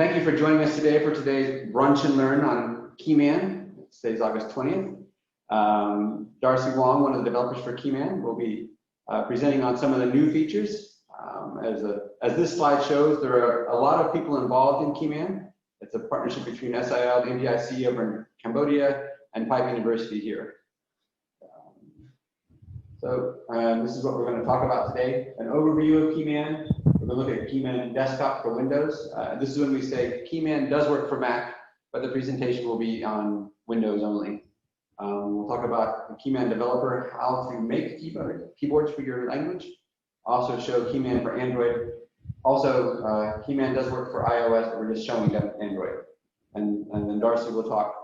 thank you for joining us today for today's Brunch and Learn on Keyman. Today's August 20th. Darcy Wong, one of the developers for Keyman, will be presenting on some of the new features. As this slide shows, there are a lot of people involved in Keyman. It's a partnership between SIL, the MDIC over in Cambodia, and Pipe University here. This is what we're going to talk about today. An overview of Keyman. We're going to look at Keyman Desktop for Windows. This is when we say Keyman does work for Mac, but the presentation will be on Windows only. We'll talk about the Keyman Developer, how to make keyboards for your language. Also show Keyman for Android. Also, Keyman does work for iOS, but we're just showing them Android. And then Darcy will talk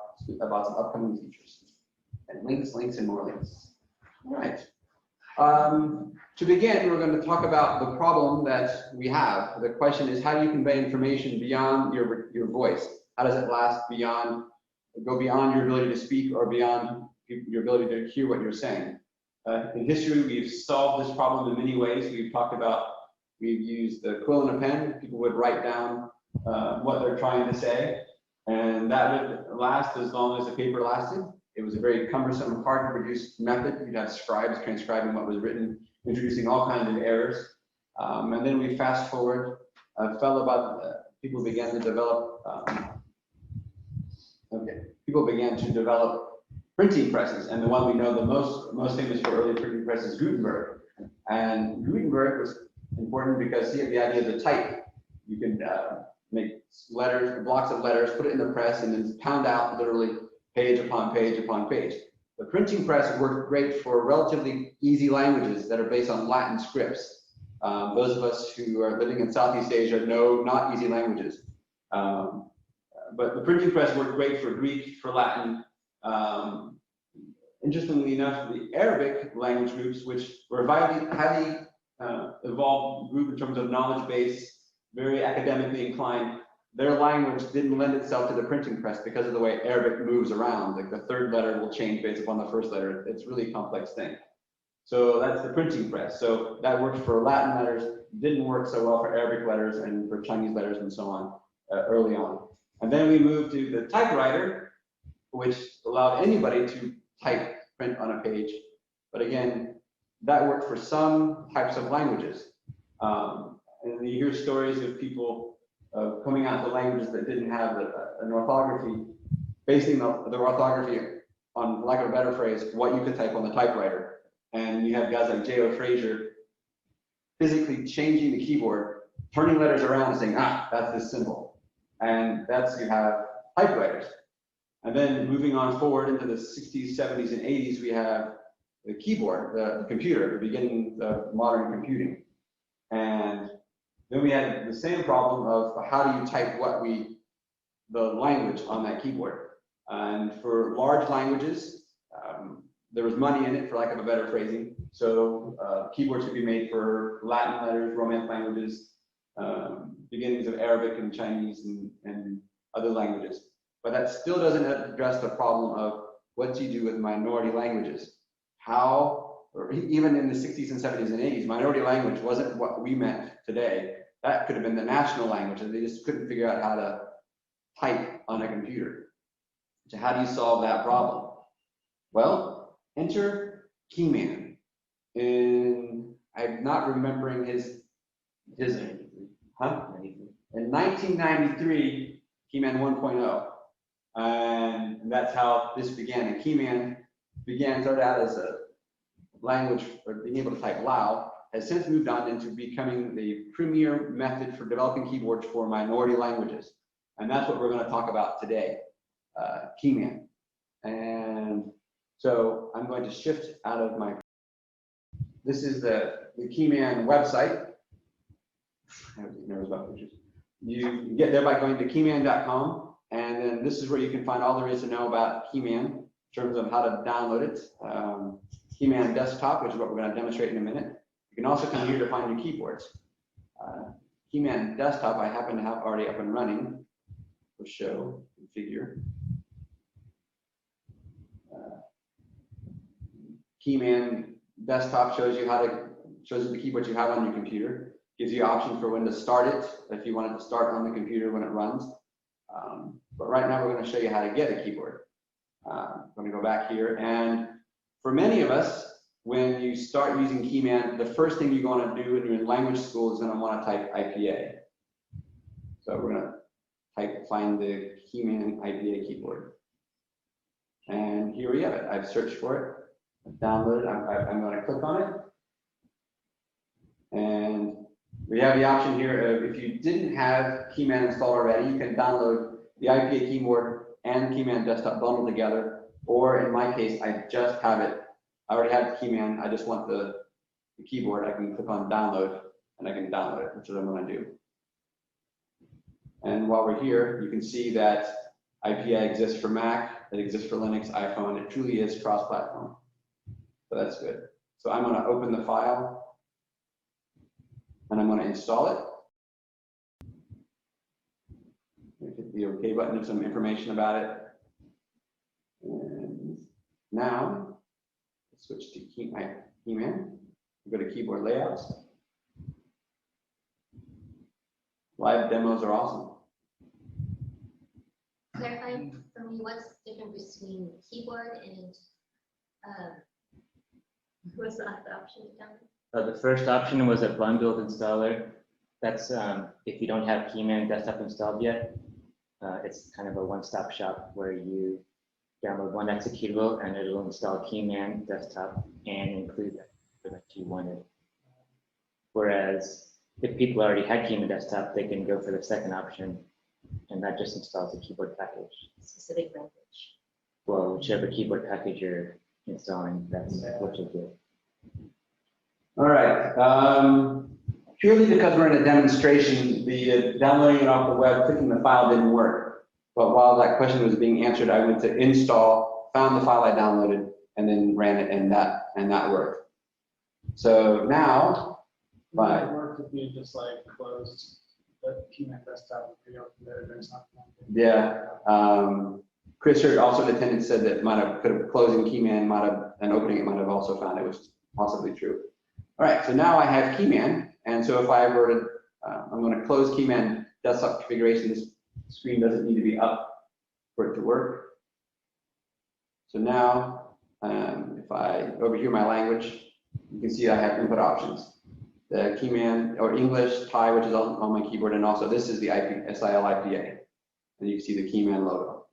about some upcoming features. And links, and more links. All right. To begin, we're going to talk about the problem that we have. The question is, how do you convey information beyond your voice? How does it go beyond your ability to speak or beyond your ability to hear what you're saying? In history, we've solved this problem in many ways. We've used the quill and a pen. People would write down what they're trying to say, and that would last as long as the paper lasted. It was a very cumbersome, hard to produce method. You'd have scribes transcribing what was written, introducing all kinds of errors. And then we fast forward, people began to develop printing presses, and the one we know the most famous for early printing press is Gutenberg. And Gutenberg was important because he had the idea to type. You can make letters, blocks of letters, put it in the press, and then pound out literally page upon page upon page. The printing press worked great for relatively easy languages that are based on Latin scripts. Those of us who are living in Southeast Asia know not easy languages. But the printing press worked great for Greek, for Latin. Interestingly enough, the Arabic language groups, which were a highly evolved group in terms of knowledge base, very academically inclined, their language didn't lend itself to the printing press because of the way Arabic moves around. Like the third letter will change based upon the first letter. It's really a complex thing. So that's the printing press. So that worked for Latin letters, didn't work so well for Arabic letters and for Chinese letters and so on early on. And then we moved to the typewriter, which allowed anybody to print on a page. But again, that worked for some types of languages. And you hear stories of people coming out to languages that didn't have an orthography, basing the orthography on, lack of a better phrase, what you could type on the typewriter. And you have guys like J.O. Frazier physically changing the keyboard, turning letters around and saying, that's this symbol. And you have typewriters. And then moving on forward into the 60s, 70s, and 80s, we have the keyboard, the computer, the beginning of modern computing. And then we had the same problem of how do you type the language on that keyboard. And for large languages, there was money in it, for lack of a better phrasing. So keyboards could be made for Latin letters, Romance languages, beginnings of Arabic and Chinese and other languages. But that still doesn't address the problem of what do you do with minority languages. Or even in the 60s and 70s and 80s, minority language wasn't what we meant today. That could have been the national language, and they just couldn't figure out how to type on a computer. So how do you solve that problem? Well, enter Keyman. I'm not remembering his name. In 1993, Keyman 1.0. And that's how this began. And Keyman started out as a language for being able to type Lao, has since moved on into becoming the premier method for developing keyboards for minority languages. And that's what we're going to talk about today, Keyman. And so I'm going to shift out of this is the Keyman website. I was nervous about pictures. You get there by going to keyman.com. And then this is where you can find all there is to know about Keyman in terms of how to download it. Keyman Desktop, which is what we're going to demonstrate in a minute. You can also come here to find your keyboards. Keyman Desktop, I happen to have already up and running. We'll show, configure. Keyman Desktop shows you the keyboards you have on your computer. gives you options for when to start it, if you want it to start on the computer when it runs. But right now we're going to show you how to get a keyboard. I'm going to go back here, and for many of us, when you start using Keyman, the first thing you're going to do when you're in language school is going to want to type IPA. So we're going to find the Keyman IBA keyboard. And here we have it. I've searched for it, I've downloaded it. I'm going to click on it. And we have the option here of, if you didn't have Keyman installed already, you can download the IBA keyboard and Keyman desktop bundled together. Or in my case, I just have it. I already have the Keyman. I just want the keyboard. I can click on download and I can download it, which is what I'm going to do. And while we're here, you can see that IPA exists for Mac, it exists for Linux, iPhone. It truly is cross-platform. So that's good. So I'm going to open the file and I'm going to install it. Hit the OK button. There's some information about it. And now, switch to Keyman. Go to keyboard layouts. Live demos are awesome. Clarifying for me, what's different between keyboard and what's the other option down? The first option was a bundled installer. That's if you don't have Keyman desktop installed yet. It's kind of a one-stop shop where you download one executable and it'll install Keyman desktop and include that you wanted. Whereas if people already had Keyman desktop, they can go for the second option, and that just installs the keyboard package. Specific language. Well, whichever keyboard package you're installing, that's what you'll do. All right. Purely because we're in a demonstration, the downloading it off the web, clicking the file didn't work. But while that question was being answered, I went to install, found the file I downloaded, and then ran it, and that worked. So now, It worked if you just like closed the Keyman desktop and reopened it, there's nothing. yeah. Chris here, also in attendance, said that could have closing Keyman and opening it might have also found it was possibly true. All right, so now I have Keyman, and so if I were to, I'm going to close Keyman desktop configuration. This screen doesn't need to be up for it to work. So now, if I overview my language, you can see I have input options. The Keyman, or English, Thai, which is on my keyboard, and also this is the SIL IPA. And you can see the Keyman logo.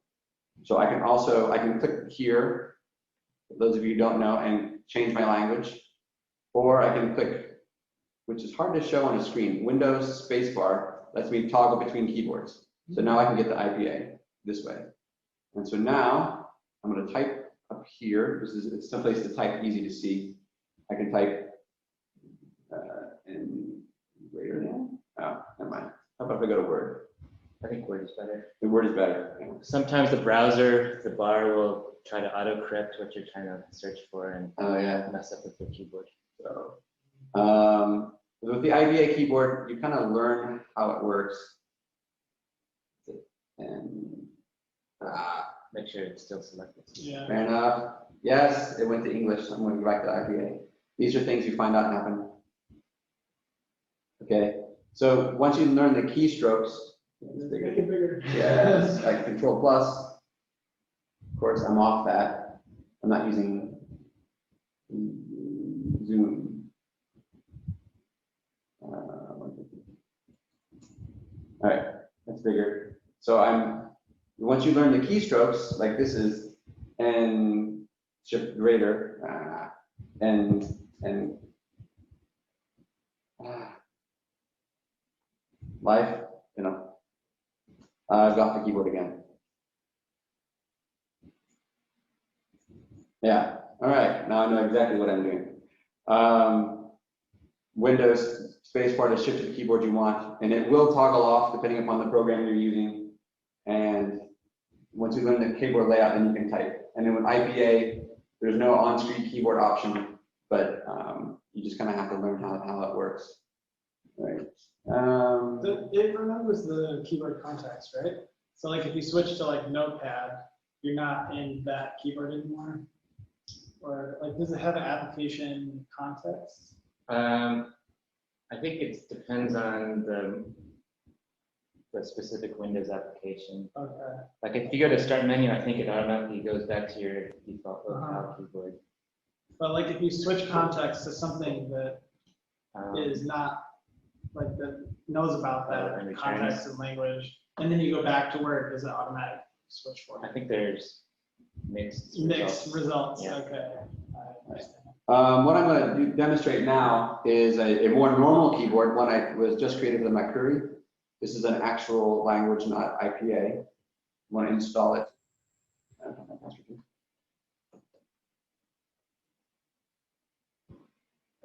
So I can click here, for those of you who don't know, and change my language. Or I can click, which is hard to show on a screen, Windows spacebar lets me toggle between keyboards. So now I can get the IPA this way. And so now I'm going to type up here. It's someplace to type, easy to see. I can type in greater than. Oh, never mind. How about if I go to Word? I think Word is better. The Word is better. Sometimes the browser, the bar will try to auto-correct what you're trying to search for and mess up with your keyboard. So, with the IBA keyboard, you kind of learn how it works. And make sure it's still selected. Yeah. fair enough. Yes, it went to English. I'm going to go back to IBA. These are things you find out happen. Okay, so once you learn the keystrokes, Make it bigger. yes, like Control Plus. Of course, I'm off that. I'm not using Zoom. All right, that's bigger. So once you learn the keystrokes, like this is, and shift greater, and life, I've got the keyboard again. Yeah, all right, now I know exactly what I'm doing. Windows spacebar to shift to the keyboard you want, and it will toggle off depending upon the program you're using. And once you learn the keyboard layout, then you can type. And then with IPA, there's no on-screen keyboard option, but you just kind of have to learn how that works. All right. It remembers the keyboard context, right? So like if you switch to like Notepad, you're not in that keyboard anymore. Or like, does it have an application context? I think it depends on the specific Windows application. Okay. Like if you go to start menu, I think it automatically goes back to your default locale keyboard. But like if you switch context to something that Um, is not, like that knows about that and context and language, and then you go back to where it does an automatic switch for I you. think there's mixed Mixed results, Yeah. okay. I understand. What I'm going to demonstrate now is a more normal keyboard, one I was just created with Mercury. This is an actual language, not IPA. I want to install it.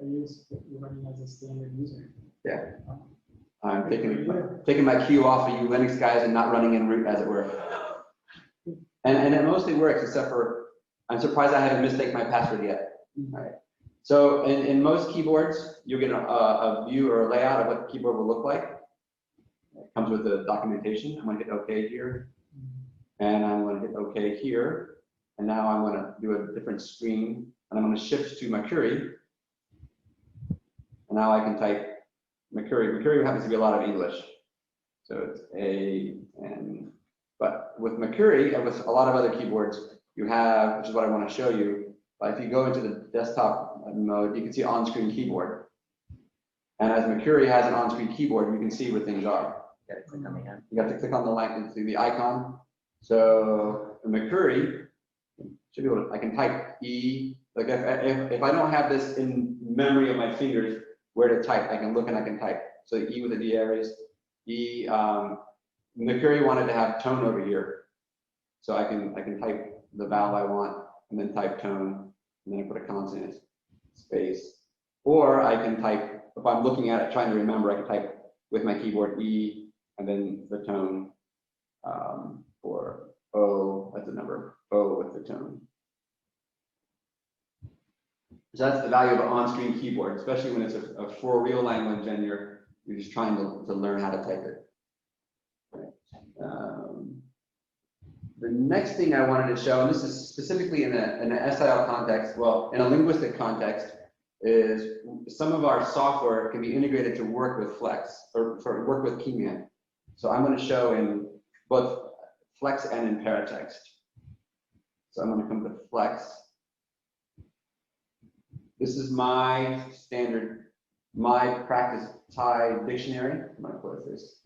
Are you running as a standard user? Yeah. I'm taking my cue off of you Linux guys and not running in root, as it were. And it mostly works, except for, I'm surprised I haven't mistaken my password yet. All right. So in most keyboards, you'll get a view or a layout of what the keyboard will look like. It comes with the documentation. I'm going to hit OK here. And I'm going to hit OK here. And now I'm going to do a different screen. And I'm going to shift to Mercury. And now I can type Mercury. Mercury happens to be a lot of English. So it's A-N. But with Mercury, and with a lot of other keyboards, you have, which is what I want to show you, but if you go into the desktop mode, you can see on-screen keyboard. And as Mercury has an on-screen keyboard, you can see where things are. You gotta click on the hand. You got to click on the link to the icon. So in Mercury, should be able to, I can type E. Like if I don't have this in memory of my fingers, where to type, I can look and I can type. So E with the D areas, E. Mercury wanted to have tone over here, so I can type the vowel I want and then type tone, and then I put a consonant, space. Or I can type, if I'm looking at it trying to remember, I can type with my keyboard E and then the tone for O, that's the number, O with the tone. So that's the value of an on-screen keyboard, especially when it's a for real language and you're just trying to learn how to type it. The next thing I wanted to show, and this is specifically in an SIL context, well, in a linguistic context, is some of our software can be integrated to work with Flex, or sorry, work with Keyman. So I'm going to show in both Flex and in Paratext. So I'm going to come to Flex. This is my standard, my practice Thai dictionary. I'm going to close this.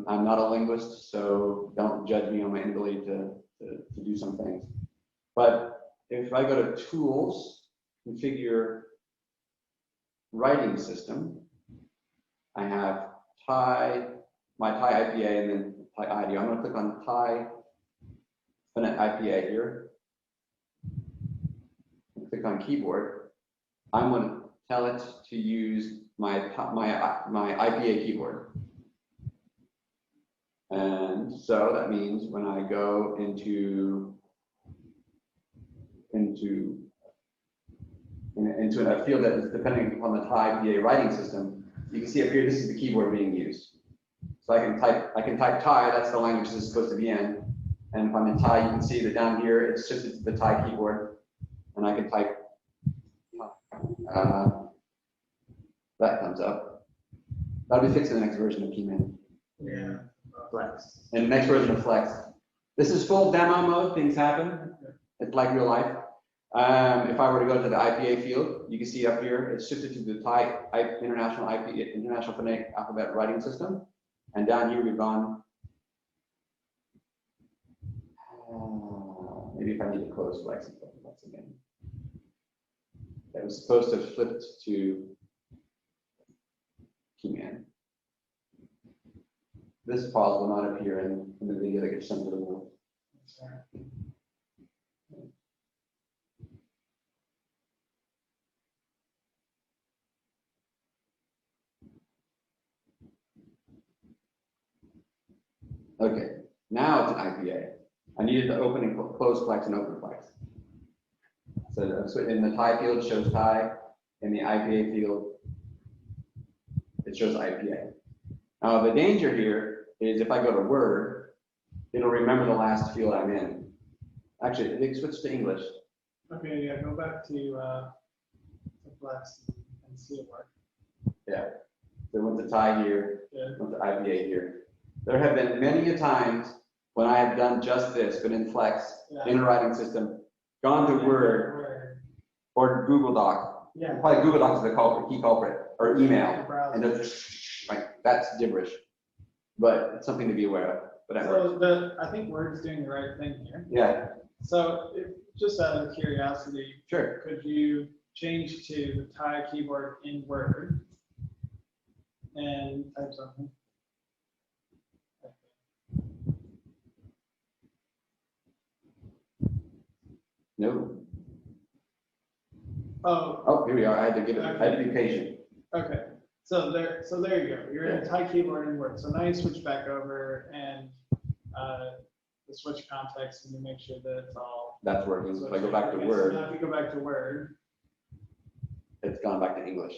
I'm not a linguist, so don't judge me on my inability to do some things. But if I go to Tools, Configure Writing System, I have Thai, my Thai IPA, and then Thai ID. I'm going to click on Thai IPA here. Click on Keyboard. I'm going to tell it to use my IPA keyboard. And so that means when I go into a field that is depending upon the Thai PA writing system, you can see up here, this is the keyboard being used. So I can type Thai, that's the language this is supposed to be in. And if I'm in Thai, you can see that down here, it's just the Thai keyboard. And I can type, that comes up. That'll be fixed in the next version of Keyman. Yeah. Flex. In the next version of Flex. This is full demo mode, things happen. It's like real life. If I were to go to the IPA field, you can see up here, it's shifted to the Thai International Phonetic Alphabet Writing System. And down here, we've gone, maybe if I need to close Flex again. It was supposed to have flipped to Keyman. This pause will not appear in the video that gets sent to the world. Okay, now it's an IPA. I needed to open and close Flex and open Flex. So in the Thai field, it shows Thai. In the IPA field, it shows IPA. Now, the danger here is if I go to Word, it'll remember the last field I'm in. Actually, it switched to English. Okay, yeah, go back to Flex and see it work. Yeah. They went to Thai here, Yeah. went to IBA here. There have been many a times when I have done just this, been in Flex, Yeah. in a writing system, gone to Word or Google Doc. Yeah. Probably Google Docs is the culprit, key culprit, or email, Browser. and it's like, that's gibberish. But it's something to be aware of, but that works. So I think Word's doing the right thing here. Yeah, So just out of curiosity, sure. could you change to the Thai keyboard in Word and type something? No. Oh, Oh, here we are. I had to give it, I had to be patient. okay. So there you go. You're in Thai keyboard in Word. So now you switch back over and the switch context and you make sure that it's all. That's working. If I go back to Okay, so Word, now if you go back to Word. it's gone back to English.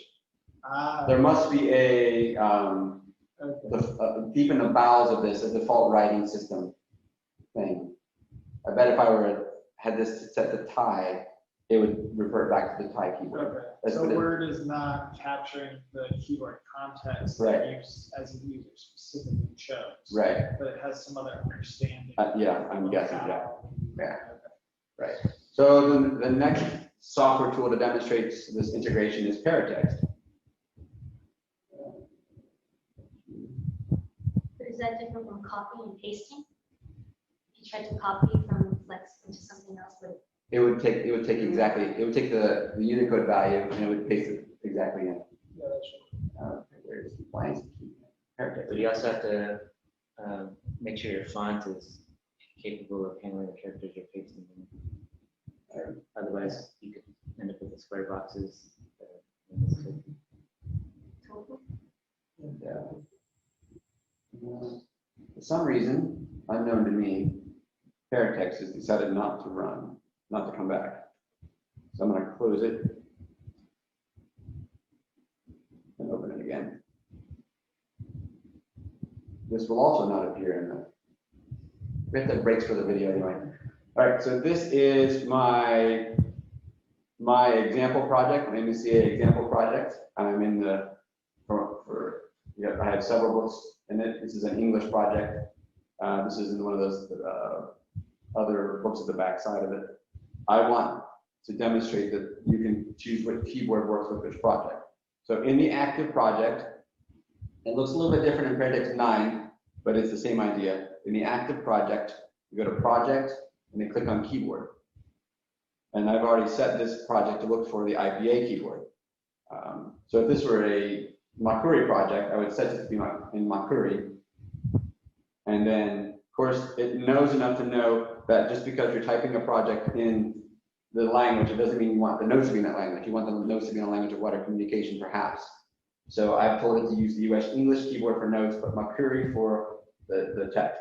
Ah, There must be a, okay. deep in the bowels of this, a default writing system thing. I bet if I had this set to Thai, it would revert back to the Thai keyboard. Okay, That's so what it- Word is not capturing the keyboard context Right. that you as a user specifically chose. Right. But it has some other understanding. Yeah, I'm of guessing, yeah. how- Yeah. Okay. Right. So the next software tool to demonstrate this integration is Paratext. But is that different from copy and pasting? If you tried to copy from Flex into something else, would it? It would take the Unicode value and it would paste it exactly in. Yeah, that's Where's the compliance key? Paratext. But you also have to make sure your font is capable of handling the characters you're pasting in. Otherwise, you could end up with the square boxes. In this case. Total? Yeah. For some reason, unknown to me, Paratext has decided not to run, not to come back. So I'm going to close it and open it again. This will also not appear in the. We have to have breaks for the video anyway. All right, so this is my example project, my MCA example project. I'm in the I have several books in it. This is an English project. This is in one of those other books at the back side of it. I want to demonstrate that you can choose what keyboard works with which project. So in the active project, it looks a little bit different in Paratext 9, but it's the same idea. In the active project, you go to Project and then click on Keyboard. And I've already set this project to look for the IBA keyboard. So if this were a Mercury project, I would set it to be in Mercury. And then, of course, it knows enough to know that just because you're typing a project in the language, it doesn't mean you want the notes to be in that language. You want the notes to be in a language of wider communication, perhaps. So I've told it to use the US English keyboard for notes, but Mercury for the text.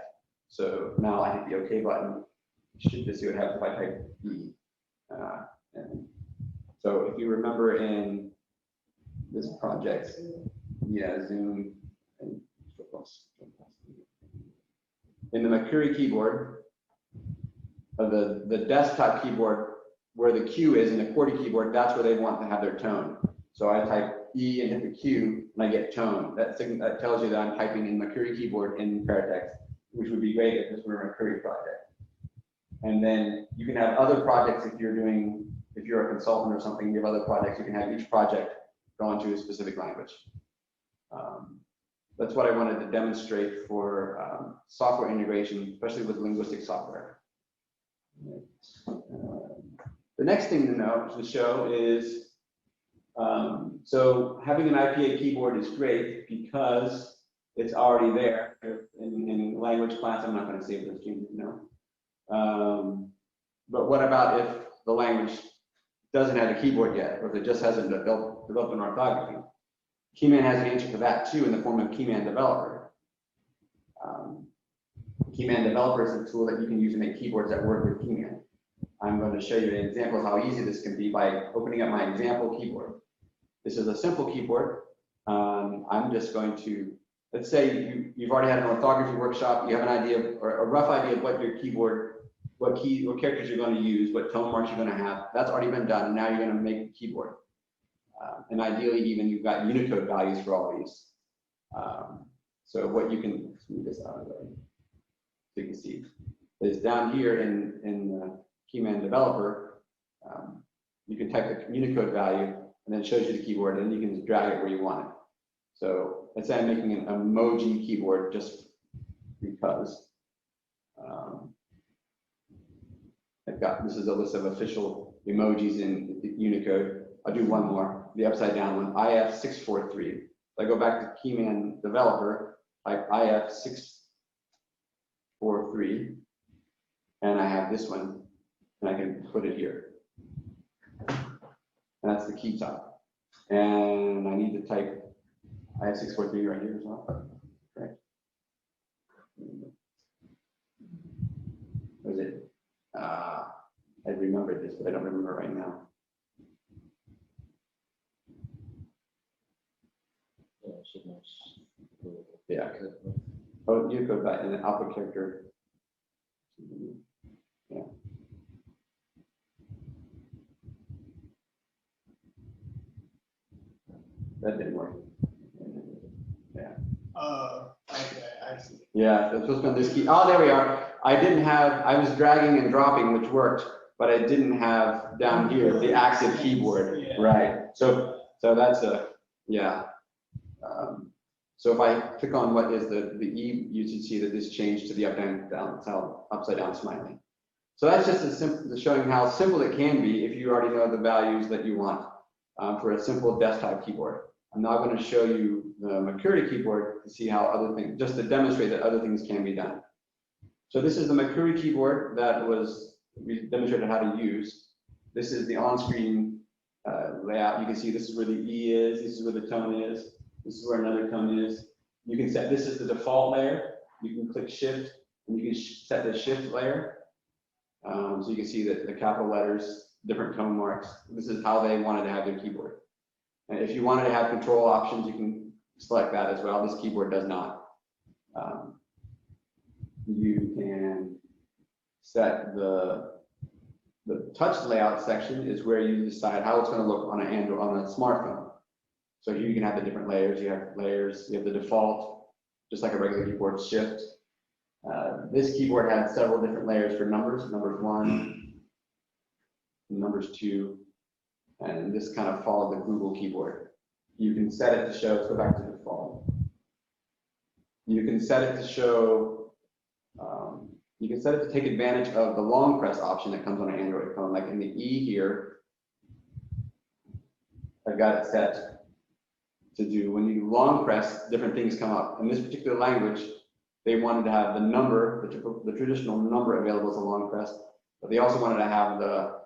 So now I hit the OK button. You should just see what happens if I type E. And so if you remember in this project, yeah, Zoom and in the Mercury keyboard, the desktop keyboard, where the Q is in the QWERTY keyboard, that's where they want to have their tone. So I type E and hit the Q, and I get tone. That tells you that I'm typing in Mercury keyboard in Paratext, which would be great if this were a Mercury project. And then you can have other projects if you're a consultant or something, you have other projects, you can have each project go into a specific language. That's what I wanted to demonstrate for software integration, especially with linguistic software. The next thing to show is, so having an IPA keyboard is great because it's already there in language class. I'm not going to save those changes now. But what about if the language doesn't have a keyboard yet, or if it just hasn't developed an orthography? Keyman has an answer for that too in the form of Keyman Developer. Keyman Developer is a tool that you can use to make keyboards that work with Keyman. I'm going to show you an example of how easy this can be by opening up my example keyboard. This is a simple keyboard. I'm just going to, let's say you've already had an orthography workshop, you have an idea or a rough idea of what your keyboard, what characters you're going to use, what tone marks you're going to have. That's already been done. Now you're going to make a keyboard. And ideally, even you've got Unicode values for all these. So what you can, let's move this out of the way, so you can see, is down here in Keyman Developer, you can type the Unicode value, and then it shows you the keyboard, and you can just drag it where you want it. So let's say I'm making an emoji keyboard just because. This is a list of official emojis in Unicode. I'll do one more, the upside down one, IF643. I go back to Keyman Developer, type IF643, and I have this one, and I can put it here. And that's the key type. And I need to type IF643 right here as well. Right. Was it? I remembered this, but I don't remember right now. Yeah. Oh, you go back in the alpha character. Yeah. That didn't work. Yeah. Okay, I see. Yeah, that's supposed to be on this key. Oh, there we are. I was dragging and dropping, which worked, but I didn't have down here the active keyboard. Yeah. Right. So that's yeah. So if I click on what is the E, you should see that this changed to the upside down smiley. So that's just showing how simple it can be if you already know the values that you want for a simple desktop keyboard. I'm now going to show you the Mercury keyboard to see how other things, just to demonstrate that other things can be done. So this is the Mercury keyboard that we demonstrated how to use. This is the on-screen layout. You can see this is where the E is, this is where the tone is, this is where another tone is. You can set, this is the default layer. You can click Shift, and you can set the Shift layer. So you can see that the capital letters, different tone marks. This is how they wanted to have their keyboard. And if you wanted to have control options, you can select that as well. This keyboard does not. You can set the touch layout section is where you decide how it's going to look on an Android, on a smartphone. So here you can have the different layers. You have layers. You have the default, just like a regular keyboard, Shift. This keyboard had several different layers for numbers. Numbers 1, numbers 2, and this kind of followed the Google keyboard. You can set it to show. Let's go back to default. You can set it to show. You can set it to take advantage of the long press option that comes on an Android phone. Like in the E here, I've got it set to do when you long press, different things come up. In this particular language, they wanted to have the number, the traditional number available as a long press, but they also wanted to have the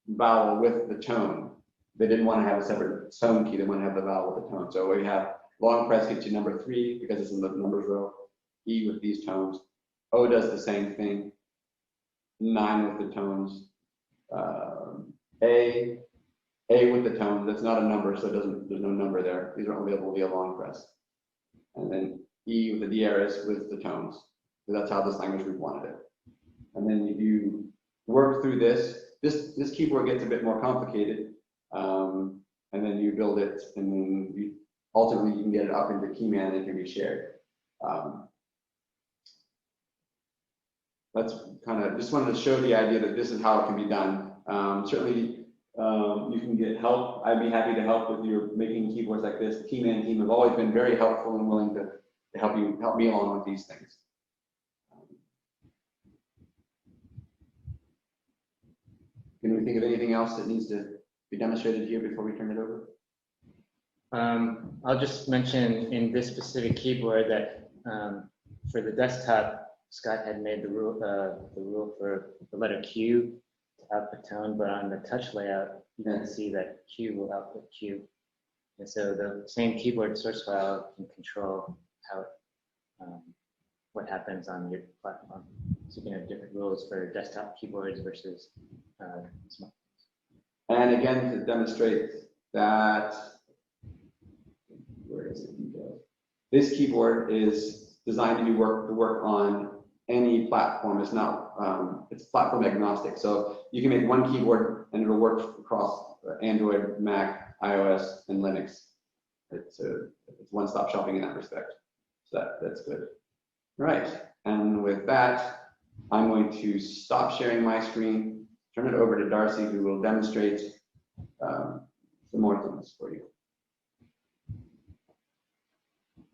vowel with the tone. They didn't want to have a separate tone key. They want to have the vowel with the tone. So we have long press gets you number 3 because it's in the numbers row. E with these tones. O does the same thing. 9 with the tones. A with the tone. That's not a number, so there's no number there. These are only available via long press. And then E with the dieras with the tones. So that's how this language group wanted it. And then you work through this. This keyboard gets a bit more complicated. And then you build it, and then ultimately you can get it up into Keyman and it can be shared. That's kind of, just wanted to show the idea that this is how it can be done. Certainly, you can get help. I'd be happy to help with your making keyboards like this. The Keyman team have always been very helpful and willing to help me along with these things. Can we think of anything else that needs to be demonstrated here before we turn it over? I'll just mention in this specific keyboard that for the desktop, Scott had made the rule for the letter Q to output tone, but on the touch layout, you can see that Q will output Q. And so the same keyboard source file can control how what happens on your platform. So you can have different rules for desktop keyboards versus smartphones. And again, to demonstrate that, where is it? This keyboard is designed to work on any platform. It's not, it's platform agnostic. So you can make one keyboard and it'll work across Android, Mac, iOS, and Linux. It's one-stop shopping in that respect. So that's good. Right, and with that, I'm going to stop sharing my screen, turn it over to Darcy, who will demonstrate some more things for you.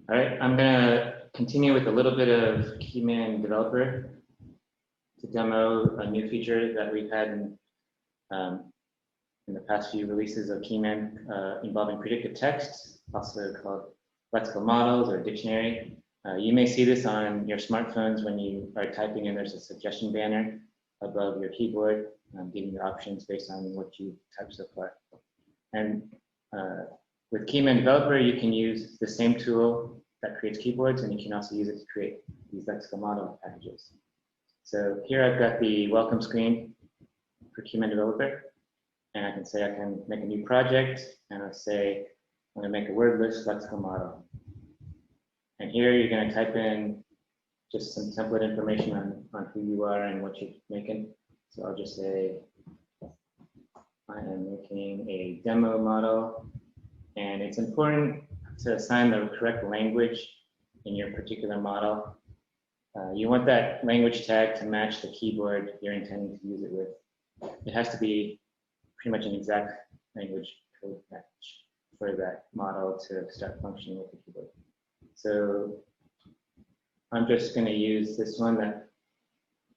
All right, I'm gonna continue with a little bit of Keyman Developer to demo a new feature that we've had in the past few releases of Keyman involving predictive text, also called lexical models or dictionary. You may see this on your smartphones when you are typing and there's a suggestion banner above your keyboard, giving you options based on what you typed so far. And with Keyman Developer, you can use the same tool that creates keyboards, and you can also use it to create these lexical model packages. So here I've got the welcome screen for Keyman Developer, and I can say I can make a new project, and I'll say I'm going to make a word list lexical model. And here you're going to type in just some template information on who you are and what you're making. So I'll just say I am making a demo model, and it's important to assign the correct language in your particular model. You want that language tag to match the keyboard you're intending to use it with. It has to be pretty much an exact language code match for that model to start functioning with the keyboard. So I'm just going to use this one that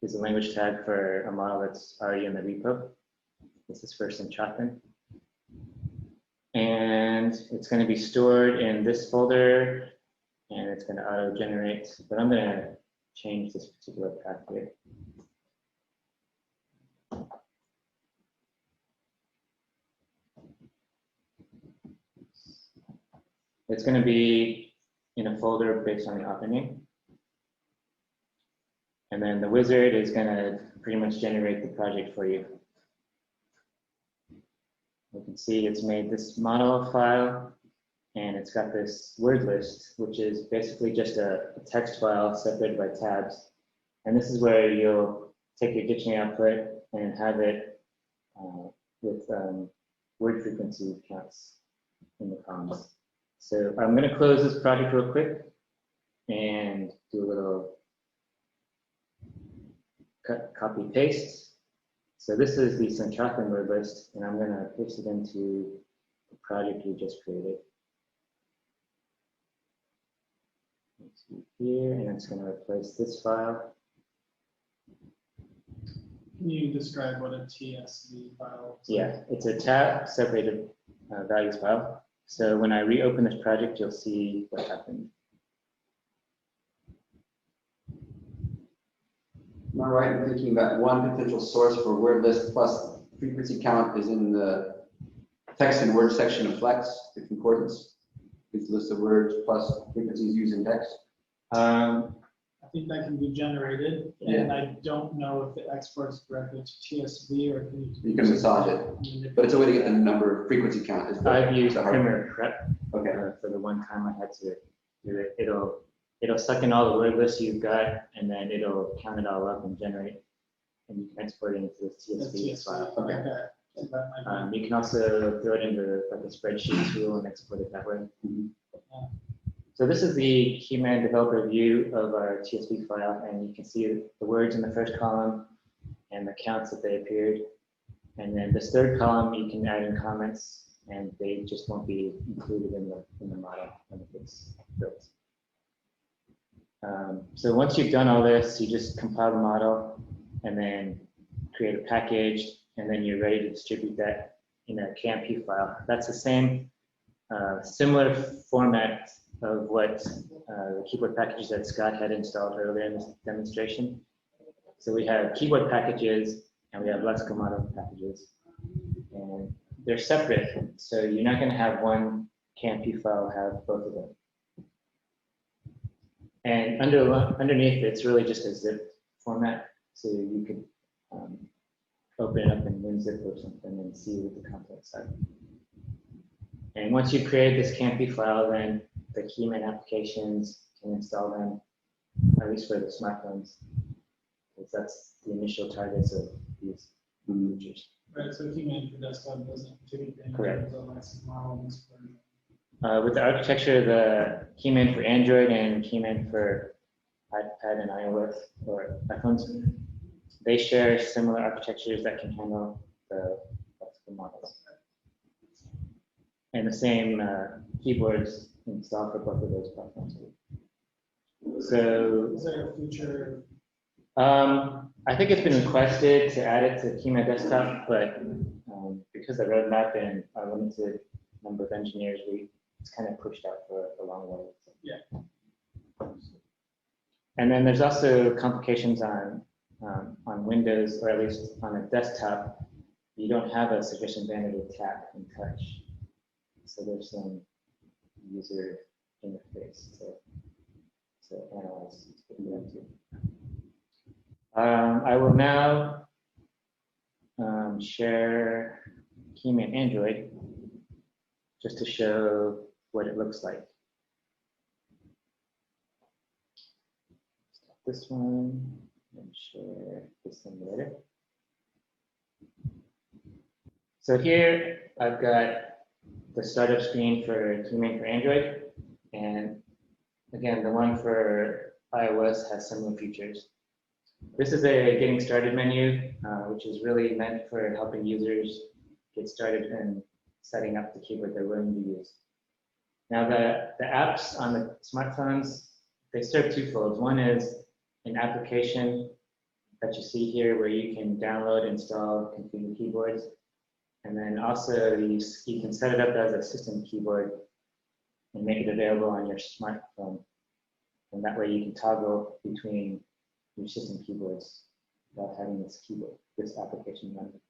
is a language tag for a model that's already in the repo. This is for Sanchatan. And it's going to be stored in this folder, and it's going to auto-generate, but I'm going to change this particular path here. It's going to be in a folder based on the author name. And then the wizard is going to pretty much generate the project for you. You can see it's made this model file, and it's got this word list, which is basically just a text file separated by tabs. And this is where you'll take your dictionary output and have it with word frequency counts in the columns. So I'm going to close this project real quick and do a little cut, copy, paste. So this is the Sanchatan word list, and I'm going to paste it into the project we just created. Let's see here, and it's going to replace this file. Can you describe what a TSV file is? Yeah, it's a tab separated values file. So when I reopen this project, you'll see what happened. Am I right in thinking that one potential source for word list plus frequency count is in the text and word section of Flex, the concordance? It's a list of words plus frequencies used in text. I think that can be generated, Yeah. and I don't know if it exports directly to TSV or can You can massage it, but it's a way to get the number of frequency count. I've used Primer Prep Okay. for the one time I had to do it. It'll suck in all the word lists you've got, and then it'll count it all up and generate, and you can export it into this TSV file. Okay. So that might be- You can also throw it into like a spreadsheet tool and export it that way. So this is the Keyman Developer view of our TSV file, and you can see the words in the first column and the counts that they appeared. And then this third column, you can add in comments, and they just won't be included in the model when it gets built. So once you've done all this, you just compile the model and then create a package, and then you're ready to distribute that in a KMP file. That's the same similar format of what the keyboard packages that Scott had installed earlier in this demonstration. So we have keyboard packages and we have lexical model packages, and they're separate. So you're not going to have one KMP file have both of them. And underneath, it's really just a zip format. So you could open it up in WinZip or something and see what the contents are. And once you create this KMP file, then the Keyman applications can install them, at least for the smartphones, because that's the initial targets of these features. Right, so Keyman for desktop doesn't take advantage Correct. of the license model in this version. With the architecture, the Keyman for Android and Keyman for iPad and iOS or iPhones, they share similar architectures that can handle the flexible models. And the same keyboards installed for both of those platforms. So Is there a future? I think it's been requested to add it to Keyman Desktop, but because the roadmap and our limited number of engineers, it's kind of pushed out for a long way. Yeah. And then there's also complications on Windows, or at least on a desktop. You don't have a sufficient bandwidth to tap and touch. So there's some user interface to analyze. I will now share Keyman Android just to show what it looks like. Stop this one and share this one later. So here I've got the startup screen for Keyman for Android, and again, the one for iOS has similar features. This is a getting started menu, which is really meant for helping users get started in setting up the keyboard they're willing to use. Now, the apps on the smartphones, they serve twofold. One is an application that you see here where you can download, install, configure keyboards. And then also you can set it up as a system keyboard and make it available on your smartphone. And that way you can toggle between your system keyboards without having this application running.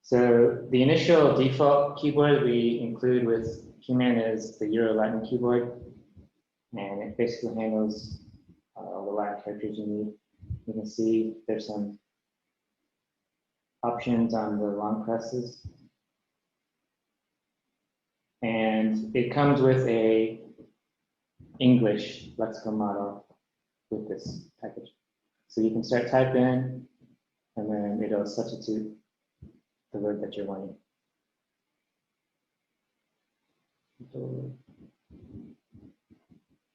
So the initial default keyboard we include with Keyman is the Euro Latin keyboard, and it basically handles all the Latin characters you need. You can see there's some options on the long presses, and it comes with a English lexical model with this package. So you can start typing, and then it'll substitute the word that you're wanting.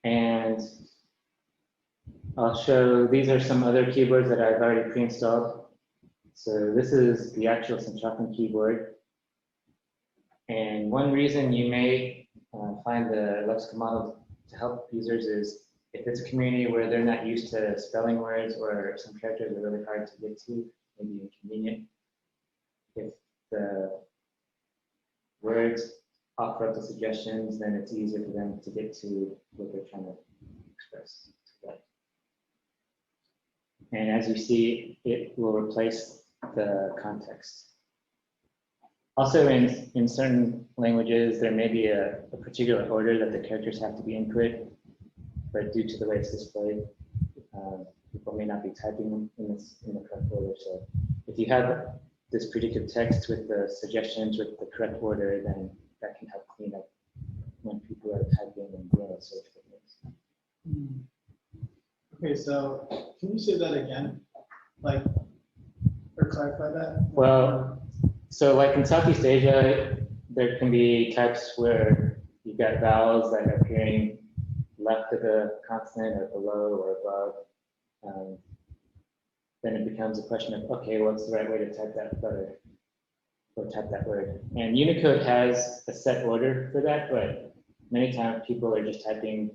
And I'll show, these are some other keyboards that I've already pre-installed. So this is the actual Centrofon keyboard. And one reason you may find the lexical model to help users is if it's a community where they're not used to spelling words, or some characters are really hard to get to, maybe inconvenient. If the words offer up the suggestions, then it's easier for them to get to what they're trying to express. And as you see, it will replace the context. Also, in certain languages, there may be a particular order that the characters have to be input, but due to the way it's displayed, people may not be typing in the correct order. So if you have this predictive text with the suggestions with the correct order, then that can help clean up when people are typing and doing a search for things. Okay, so can you say that again? Like, or clarify that? Well, so like in Southeast Asia, there can be types where you've got vowels that are appearing left of the consonant or below or above. Then it becomes a question of, okay, what's the right way to type that letter or type that word? And Unicode has a set order for that, but many times people are just typing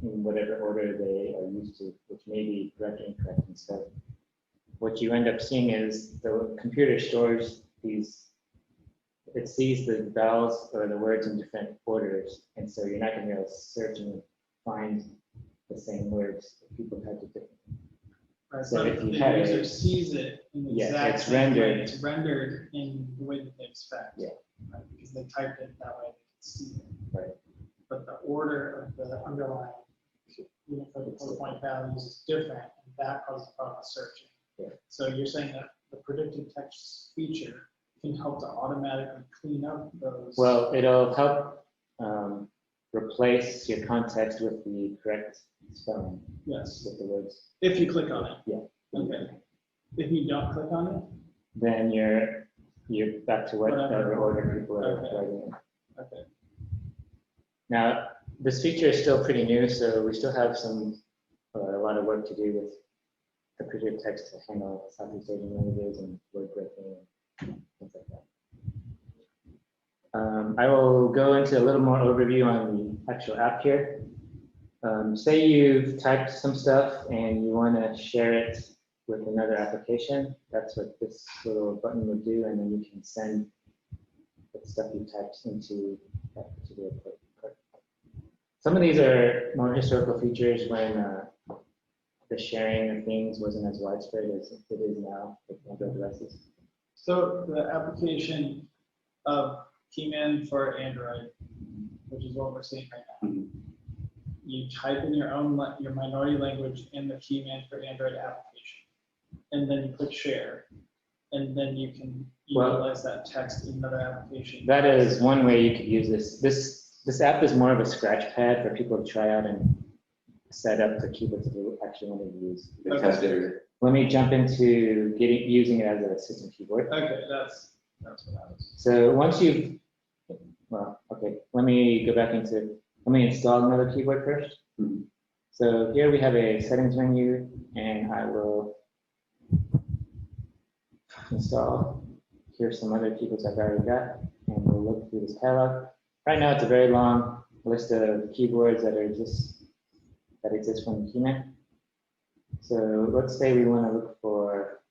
in whatever order they are used to, which may be correct or incorrect. And so what you end up seeing is the computer stores these, it sees the vowels or the words in different orders. And so you're not going to be able to search and find the same words if people type it differently. Right, So but if you the had user it, sees it in the yeah, exact it's same way. rendered. It's rendered in the way that they expect. Yeah. Right, because they typed it that way, they can see it. Right. But the order of the underlying point values is different, and that causes a problem with searching. Yeah. So you're saying that the predictive text feature can help to automatically clean up those. Well, it'll help replace your context with the correct spelling Yes, with the words. if you click on it. Yeah. Okay. If you don't click on it? then you're back to whatever order people are Okay. writing in. Okay. Now, this feature is still pretty new, so we still have a lot of work to do with the predictive text to handle Southeast Asian languages and word breaking and things like that. I will go into a little more overview on the actual app here. Say you've typed some stuff and you want to share it with another application. That's what this little button would do, and then you can send the stuff you typed into that particular part. Some of these are more historical features when the sharing of things wasn't as widespread as it is now with mobile devices. So the application of Keyman for Android, which is what we're seeing right now. You type in your minority language in the Keyman for Android application, and then you click share, and then you can utilize that text in another application. That is one way you could use this. This app is more of a scratch pad for people to try out and set up the keyboard to do actually want to use. Okay. Let me jump into using it as a system keyboard. Okay, that's what I was. So once let me go back into, let me install another keyboard first. So here we have a settings menu, and I will install. Here's some other keyboards I've already got, and we'll look through this catalog. Right now, it's a very long list of keyboards that exist from the Keyman. So let's say we want to look for,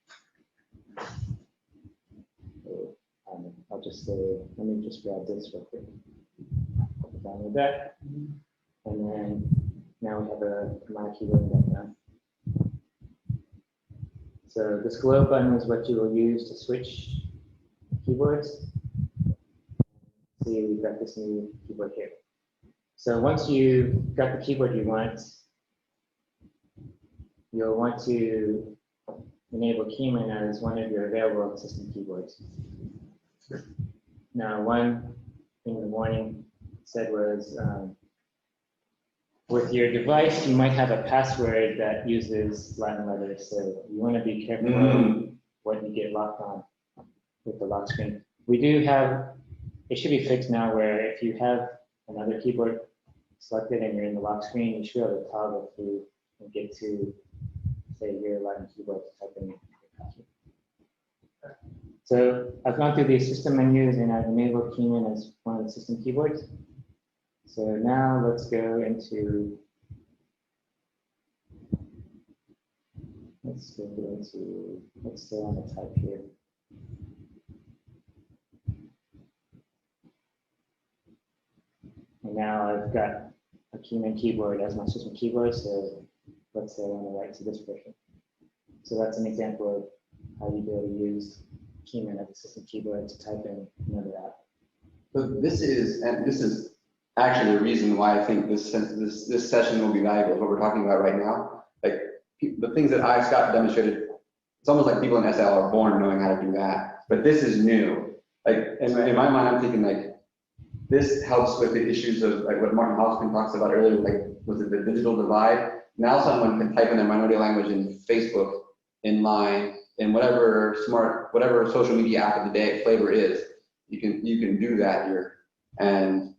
I'll just say, let me just grab this real quick. Put down with that. And then now we have a command keyboard in the background. So this globe button is what you will use to switch keyboards. See, we've got this new keyboard here. So once you've got the keyboard you want, you'll want to enable Keyman as one of your available system keyboards. Now, one thing in the morning said was, with your device, you might have a password that uses Latin letters, so you want to be careful what you get locked on with the lock screen. We do have, it should be fixed now, where if you have another keyboard selected and you're in the lock screen, you should be able to toggle through and get to, say, your Latin keyboard to type in your password. So I've gone through the system menus and I've enabled Keyman as one of the system keyboards. So now let's go into, let's stay on the type here. And now I've got a Keyman keyboard as my system keyboard, so let's say I want to write to this version. So that's an example of how you be able to use Keyman as a system keyboard to type in another app. So this is actually the reason why I think this session will be valuable, what we're talking about right now. Like the things that Scott demonstrated, it's almost like people in SL are born knowing how to do that, but this is new. Like in my mind, I'm thinking like, this helps with the issues of like what Martin Hoskin talks about earlier, like was it the digital divide? Now someone can type in their minority language in Facebook, in Line, in whatever social media app of the day flavor is. You can do that here, and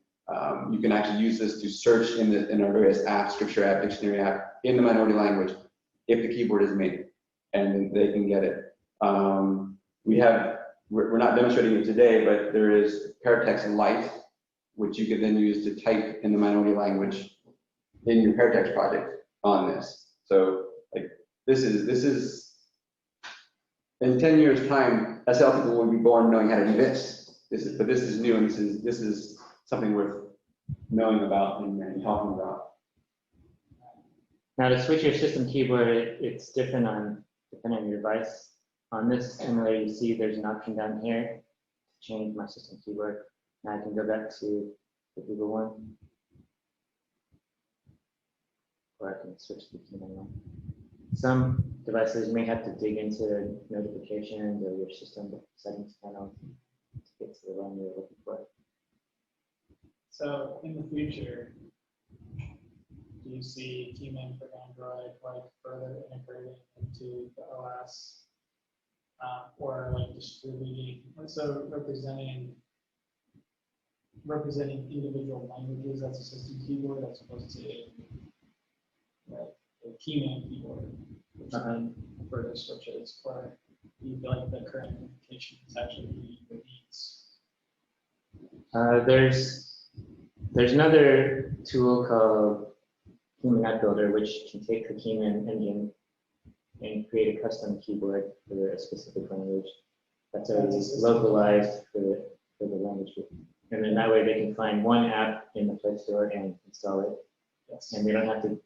you can actually use this to search in our various apps, scripture app, dictionary app, in the minority language, if the keyboard is made, and they can get it. We're not demonstrating it today, but there is Paratext Lite, which you could then use to type in the minority language in your Paratext project on this. So like this is in 10 years time, SL people will be born knowing how to do this. But this is new, and this is something worth knowing about and talking about. Now to switch your system keyboard, it's different depending on your device. On this emulator, you see there's an option down here to change my system keyboard. Now I can go back to the Google one, or I can switch to the Keyman one. Some devices may have to dig into notifications or your system settings panel to get to the one you're looking for. So in the future, do you see Keyman for Android like further integrating into the OS or like distributing, so representing individual languages as a system keyboard as opposed to like a Keyman keyboard, which for the switches, or do you feel like the current implementation is actually meeting the needs? There's another tool called Keyman Builder, which can take the Keyman engine and create a custom keyboard for a specific language that's already localized for the language group. And then that way they can find one app in the Play Store and install it. Yes. And they don't have to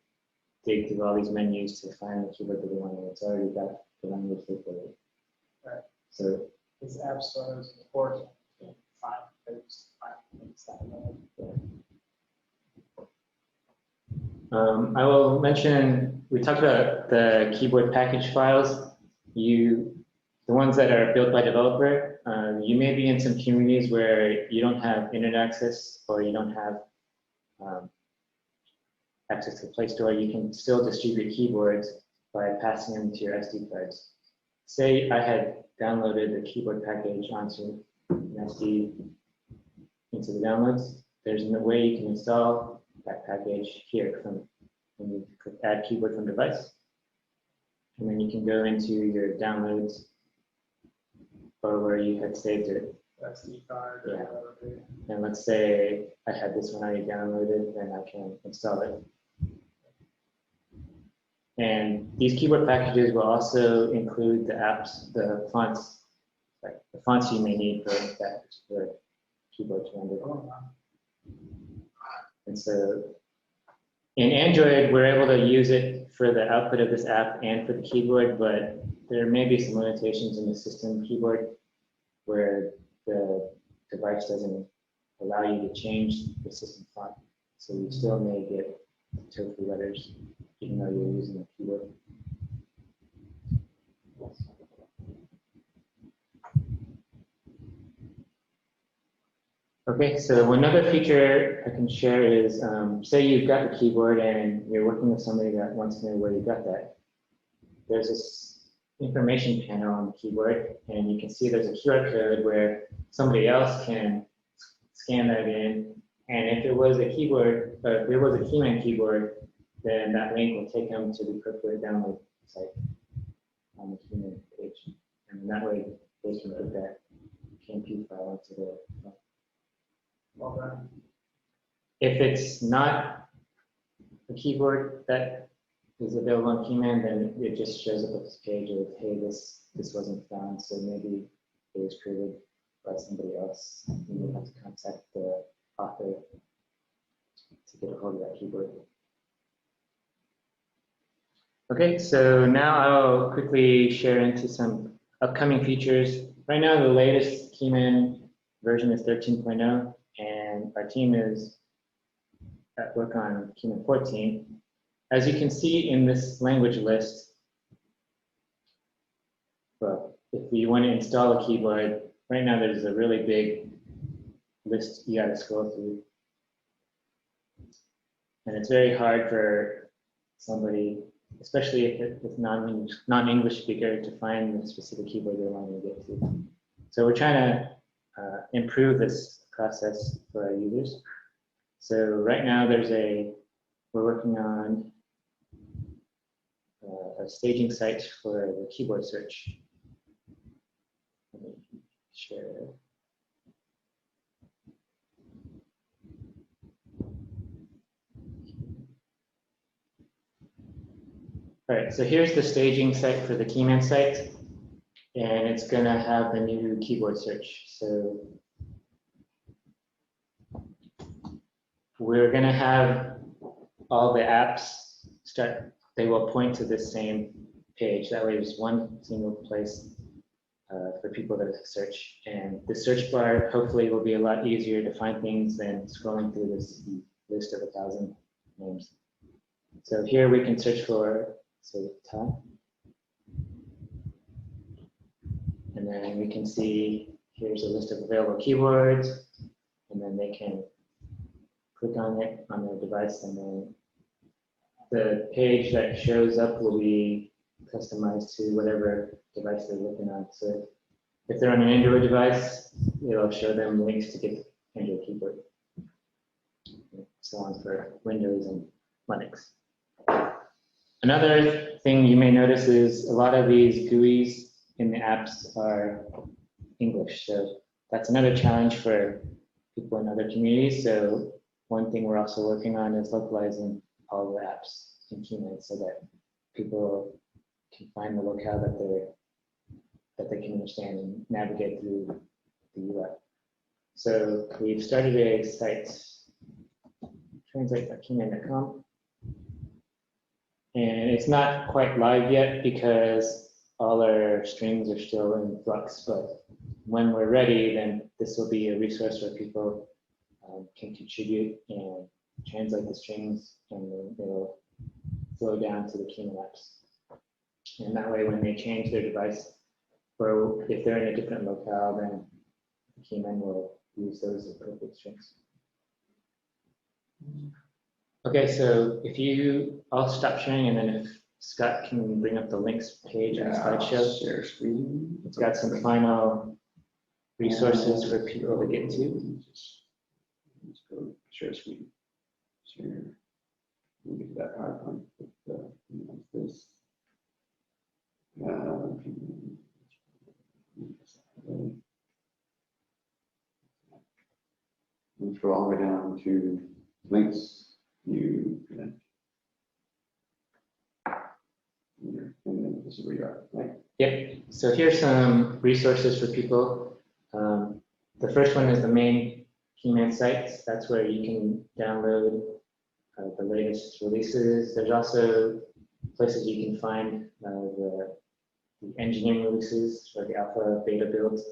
dig through all these menus to find the keyboard that they want. It's already got the language they for it. Right. So This app store is important to find things that way. I will mention, we talked about the keyboard package files. The ones that are built by developer, you may be in some communities where you don't have internet access or you don't have access to the Play Store. You can still distribute keyboards by passing them to your SD cards. Say I had downloaded the keyboard package onto an SD into the downloads. There's no way you can install that package here from when you click add keyboard from device. And then you can go into your downloads or where you had saved it. SD card. Yeah. Or whatever. And let's say I had this one already downloaded, then I can install it. And these keyboard packages will also include the apps, the fonts, like the fonts you may need for that particular keyboard to render. Oh, wow. And so in Android, we're able to use it for the output of this app and for the keyboard, but there may be some limitations in the system keyboard where the device doesn't allow you to change the system font. So you still may get tofu letters even though you're using a keyboard. Okay, so another feature I can share is, say you've got the keyboard and you're working with somebody that wants to know where you got that. There's this information panel on the keyboard, and you can see there's a QR code where somebody else can scan that in. And if it was a keyboard, if it was a Keyman keyboard, then that link will take them to the appropriate download site on the Keyman page. And that way they can put that KMP file into the file. Well done. If it's not a keyboard that is available on Keyman, then it just shows up at this page of, hey, this wasn't found, so maybe it was created by somebody else. And you'll have to contact the author to get a hold of that keyboard. Okay, so now I'll quickly share into some upcoming features. Right now, the latest Keyman version is 13.0, and our team is at work on Keyman 14. As you can see in this language list, well, if you want to install a keyboard, right now there's a really big list you got to scroll through. And it's very hard for somebody, especially if it's non-English speaker, to find the specific keyboard they want to get to. So we're trying to improve this process for our users. So right now we're working on a staging site for the keyboard search. Let me share. All right, so here's the staging site for the Keyman site, and it's going to have the new keyboard search. So we're going to have all the apps they will point to this same page. That way there's one single place for people to search. And the search bar hopefully will be a lot easier to find things than scrolling through this list of 1,000 names. So here we can search for, say, top. And then we can see here's a list of available keyboards. And then they can click on it on their device, and then the page that shows up will be customized to whatever device they're working on. So if they're on an Android device, it'll show them links to get the Android keyboard. So on for Windows and Linux. Another thing you may notice is a lot of these GUIs in the apps are English. So that's another challenge for people in other communities. So one thing we're also working on is localizing all the apps in Keyman so that people can find the locale that they can understand and navigate through the UI. So we've started a site, translate.keyman.com. And it's not quite live yet because all our strings are still in flux, but when we're ready, then this will be a resource where people can contribute and translate the strings, and then it'll flow down to the Keyman apps. And that way, when they change their device, or if they're in a different locale, then Keyman will use those appropriate strings. Okay, so if I'll stop sharing, and then if Scott can bring up the links page on the slideshow. Share screen. It's got some final resources for people to get to. Let's go share screen. Share. We'll get to that PowerPoint with this. Let's go all the way down to links. You connect. And then this is where you are, right? Yep. So here's some resources for people. The first one is the main Keyman site. That's where you can download the latest releases. There's also places you can find the engineering releases for the alpha beta builds.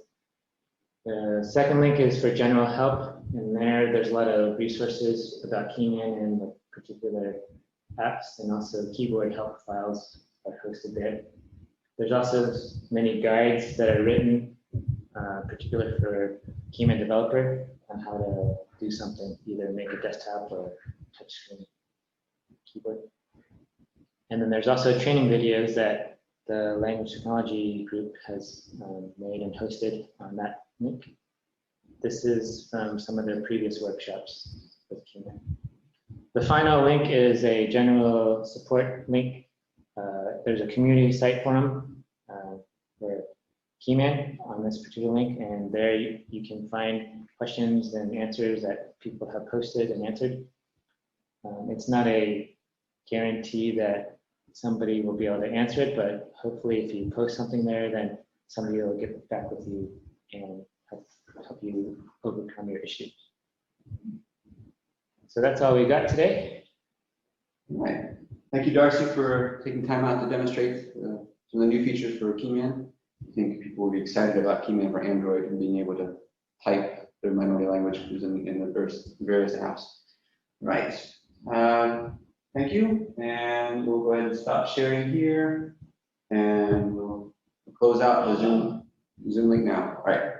The second link is for general help, and there's a lot of resources about Keyman and the particular apps, and also keyboard help files are hosted there. There's also many guides that are written, particularly for Keyman Developer, on how to do something, either make a desktop or touchscreen keyboard. And then there's also training videos that the language technology group has made and hosted on that link. This is from some of their previous workshops with Keyman. The final link is a general support link. There's a community site forum for Keyman on this particular link, and there you can find questions and answers that people have posted and answered. It's not a guarantee that somebody will be able to answer it, but hopefully if you post something there, then somebody will get back with you and help you overcome your issues. So that's all we got today. All right. Thank you, Darcy, for taking time out to demonstrate some of the new features for Keyman. I think people will be excited about Keyman for Android and being able to type their minority languages in the various apps. Right. Thank you, and we'll go ahead and stop sharing here, and we'll close out the Zoom link now. All right.